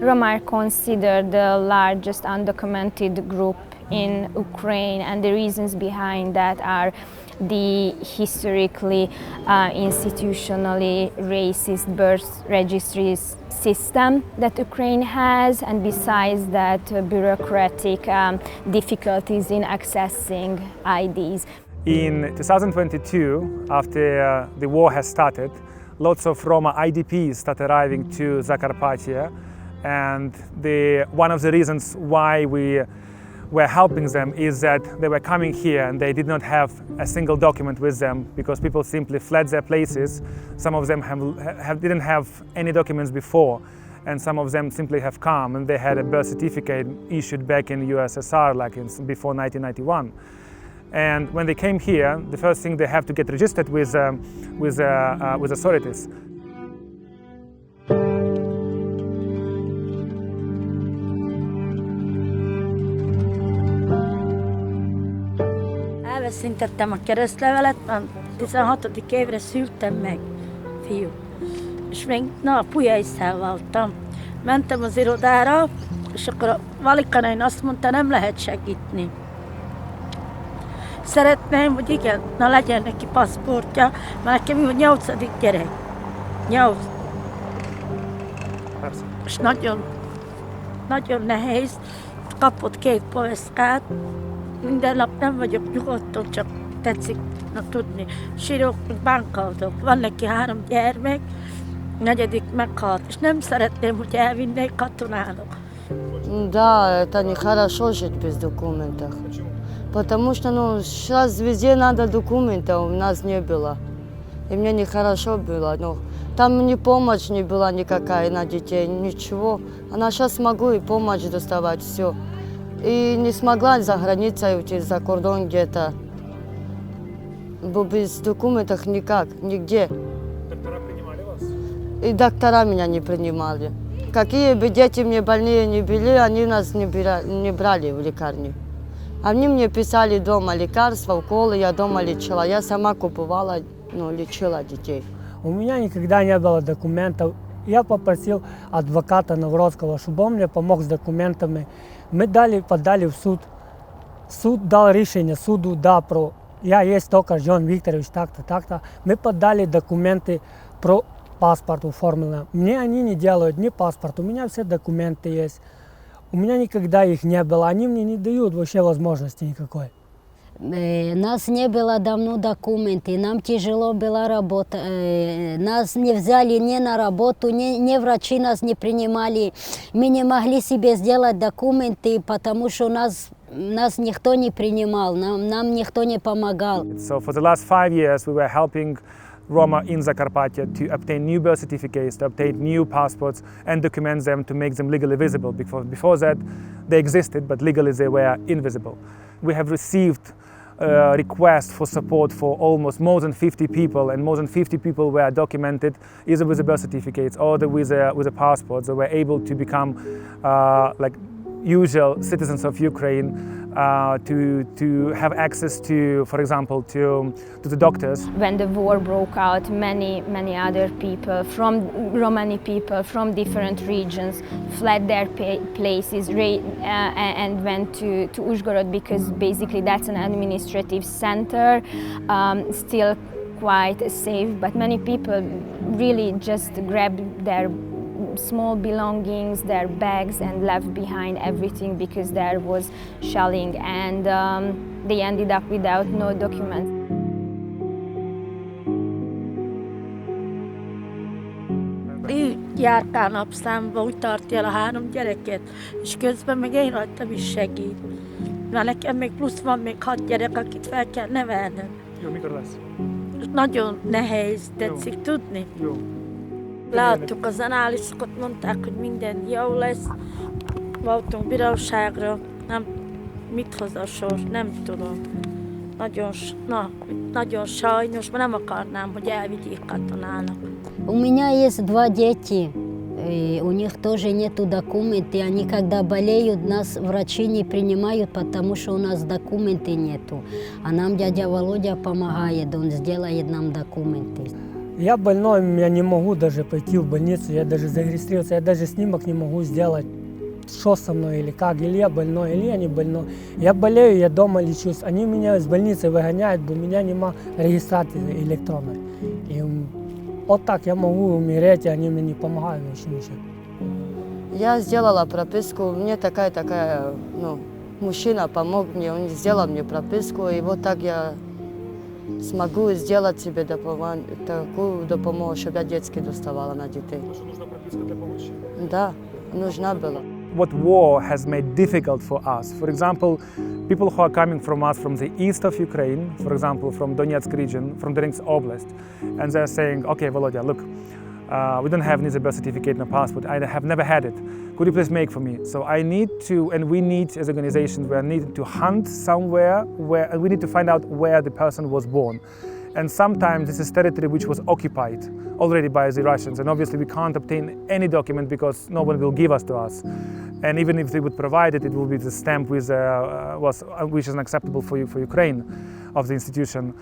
Roma are considered the largest undocumented group in Ukraine, and the reasons behind that are the historically, institutionally racist birth registries system that Ukraine has, and besides that, bureaucratic difficulties in accessing IDs. In 2022, after the war has started, lots of Roma IDPs start arriving to Zakarpattia, and one of the reasons why we were helping them is that they were coming here and they did not have a single document with them because people simply fled their places. Some of them didn't have any documents before, and some of them simply have come and they had a birth certificate issued back in USSR, like before 1991. And when they came here, the first thing they have to get registered with authorities. Elveszítettem a keresztlevelet, 16. évre szültem meg, fiú. És még pulyáisszel voltam. Mentem az irodára, és akkor a valikanány azt mondta, nem lehet segíteni. Szeretném, hogy igen, legyen neki paszportja, mert nekem a 8. gyerek. 8. És nagyon nehéz. Kapott 2 poveszkát. Minden nap nem vagyok nyugodtan, csak tetszik tudni. Sírok, bánkaldok. Van neki 3 gyermek, 4. meghalt, és nem szeretném, hogy elvinnék katonának. Да, это нехорошо жить без документов. Потому что, сейчас везде надо документы, у нас не было. И мне нехорошо было. Там ни помощь не была никакая на детей, ничего. А сейчас могу и помощь доставать, все. И не смогла за границей уйти, за кордон где-то. Без документов никак, нигде. Доктора принимали вас? И доктора меня не принимали. Какие бы дети мне больные не были, они нас не брали в лекарню. Они мне писали дома лекарства, уколы, я дома лечила. Я сама купувала, лечила детей. У меня никогда не было документов. Я попросил адвоката Новгородского, чтобы он мне помог с документами. Мы подали в суд. Суд дал решение суду, да, я есть только Жон Викторович, так-то, так-то. Мы подали документы про паспорт оформленный. Мне они не делают ни паспорт, у меня все документы есть. У меня никогда их не было, они мне не дают вообще возможности никакой. Нас не было давно документы, нам тяжело была работа. Нас не взяли ни на работу, ни врачи нас не принимали. Мы не могли себе сделать документы, потому что нас никто не принимал, нам никто не помогал. So for the last 5 years we were helping Roma in Zakarpattia to obtain new birth certificates, to obtain new passports and document them to make them legally visible. Because before that they existed, but legally they were invisible. We have received requests for support for almost more than 50 people, and more than 50 people were documented either with the birth certificates or with the passports. They were able to become like usual citizens of Ukraine, to have access to, for example, to the doctors. When the war broke out, many other people, Romani people from different regions, fled their places and went to Uzhgorod, because basically that's an administrative center, still quite safe, but many people really just grabbed their small belongings, their bags, and left behind everything because there was shelling, and they ended up without no documents. Így jártál napszámba, úgy tartja a 3 gyereket, és közben meg én rajtam is segít. Mert nekem még plusz van még 6 gyerek, akit fel kell nevelnem. Jó, mikor lesz? Nagyon nehéz, tetszik tudni. Jó. Láttuk az análisokat, mondták, hogy minden jó lesz. Voltunk bíróságra, nem, mit hoz a sors, nem tudom. Nagyon sajnos, nem akarnám, hogy elvigyék katonának. У меня есть 2 дети, и у них тоже нету документов. Они когда болеют, нас врачи не принимают, потому что у нас документы нету. А нам дядя Володя помогает, он сделает нам документы. Я больной, я не могу даже пойти в больницу, я даже зарегистрироваться, я даже снимок не могу сделать, что со мной или как, или я больной, или я не больной. Я болею, я дома лечусь, они меня из больницы выгоняют, бо у меня нема регистрации электронной. И вот так я могу умереть, и они мне не помогают вообще ничего. Я сделала прописку, мне такая, мужчина помог мне, он сделал мне прописку, и вот так я смогу сделать себе такую допомогу, чтобы я детский доставала на детей. Нужна прописка для помощи. Да, нужна была. What war has made difficult for us. For example, people who are coming from us from the east of Ukraine, for example, from Donetsk region, from Donetsk Oblast, and they're saying, okay, Volodya, look, we don't have neither birth certificate nor passport. I have never had it. Could you please make for me? So I need to, and we need as organizations, we are needing to hunt somewhere where, and we need to find out where the person was born. And sometimes this is territory which was occupied already by the Russians, and obviously we can't obtain any document because no one will give us to us. And even if they would provide it, it will be the stamp with, which is unacceptable for Ukraine of the institution.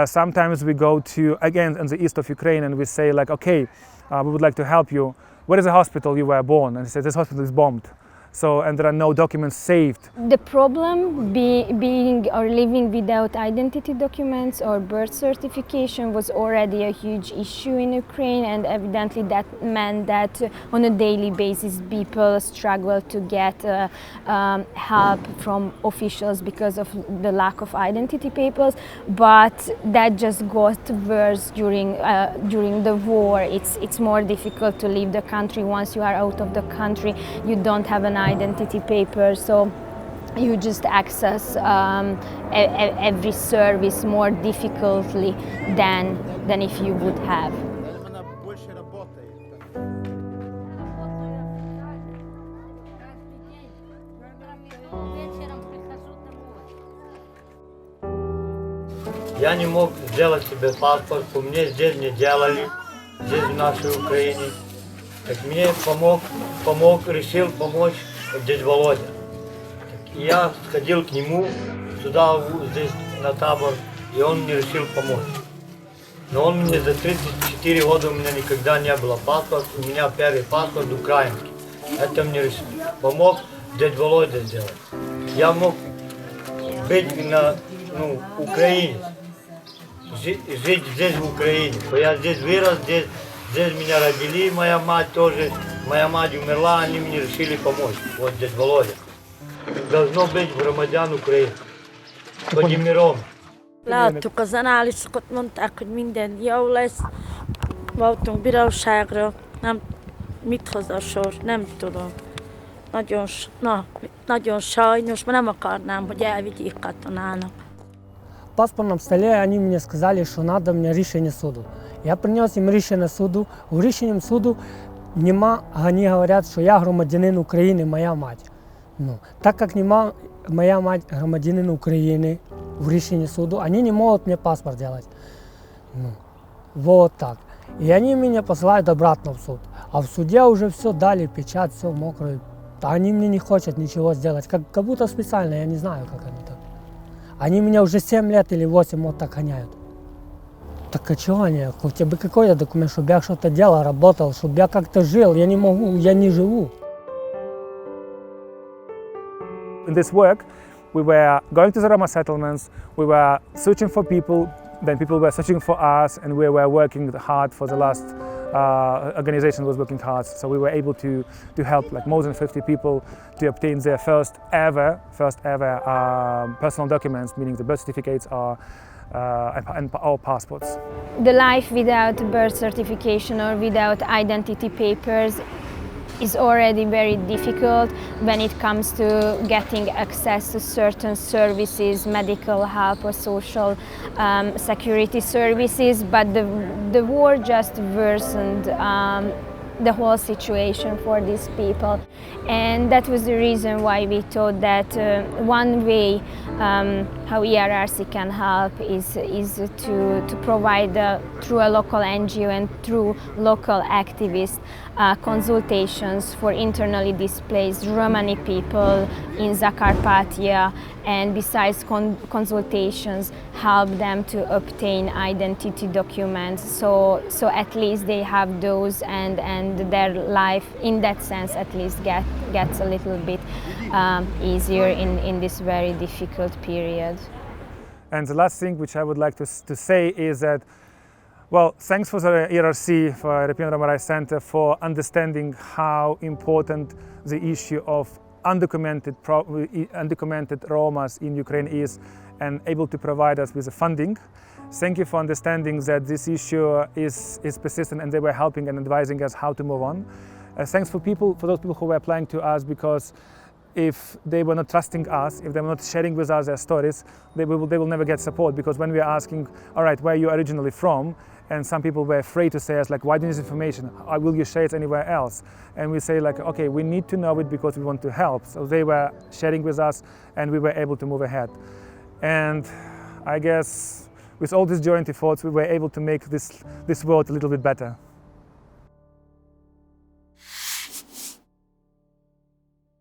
Sometimes we go to, again, in the east of Ukraine, and we say like, okay, we would like to help you. Where is the hospital you were born? And he says, this hospital is bombed. So, and there are no documents saved. The problem being or living without identity documents or birth certification was already a huge issue in Ukraine, and evidently that meant that on a daily basis people struggle to get help from officials because of the lack of identity papers. But that just got worse during the war. It's more difficult to leave the country. Once you are out of the country, you don't have an identity paper, so you just access every service more difficultly than if you would have. Я не мог сделать себе паспорт, мне здесь не делали, здесь в нашей Украине. Так мне решил помочь дядя Володя. Так я сходил к нему сюда, здесь на табор, и он мне решил помочь. Но он мне за 34 года у меня никогда не было паспорта, у меня первый паспорт украинский. Это мне помог дядя Володя сделать. Я мог быть на Украине, жить здесь в Украине. Я здесь вырос, здесь меня родили, моя мать тоже. Моя мать умерла, они мне решили помочь. Вот дядя Володя. Должно быть громадян України. Тоді Рома. Láttuk az análisokat, mondták, hogy minden jó lesz. Voltunk bíróságra, nem, mit hoz a sor, nem tudom. Nagyon sajnos, mert nem akarnám, hogy elvigyék katonának. В паспортном столе они мне сказали, что надо мне решение суду. Я принес им решение суду. В решении суду они говорят, что я громадянин України, моя мать. Так как нема моя мать громадянин України в решении суду, они не могут мне паспорт делать. Вот так. И они меня посылают обратно в суд. А в суде уже все дали, печать, все мокрое. А они мне не хотят ничего сделать. Как будто специально, я не знаю, как они так. Они меня уже 7 лет или 8 вот так гоняют. Так а чего они? У тебя какой документ, чтобы я что-то делал, работал, чтобы я как-то жил? Я не могу, я не живу. In this work, we were going to the Roma settlements, we were searching for people, then people were searching for us, and we were working hard for the last organization was working hard. So we were able to help like more than 50 people to obtain their first ever personal documents, meaning the birth certificates and our passports. The life without birth certification or without identity papers is already very difficult when it comes to getting access to certain services, medical help or social security services, but the war just worsened the whole situation for these people. And that was the reason why we thought that one way how ERRC can help is to provide through a local NGO and through local activists consultations for internally displaced Romani people in Zakarpattia, and besides consultations help them to obtain identity documents, so at least they have those, and their life in that sense at least gets a little bit easier in this very difficult period. And the last thing which I would like to say is that, well, thanks for the ERRC, for European Roma Rights Center, for understanding how important the issue of undocumented Romas in Ukraine is, and able to provide us with the funding. Thank you for understanding that this issue is persistent, and they were helping and advising us how to move on. Thanks for those people who were applying to us, because if they were not trusting us, if they were not sharing with us their stories, they will never get support. Because when we are asking, all right, where are you originally from? And some people were afraid to say us, like, why do you need this information? Will you share it anywhere else? And we say, like, okay, we need to know it because we want to help. So they were sharing with us, and we were able to move ahead. And I guess with all these joint efforts, we were able to make this world a little bit better.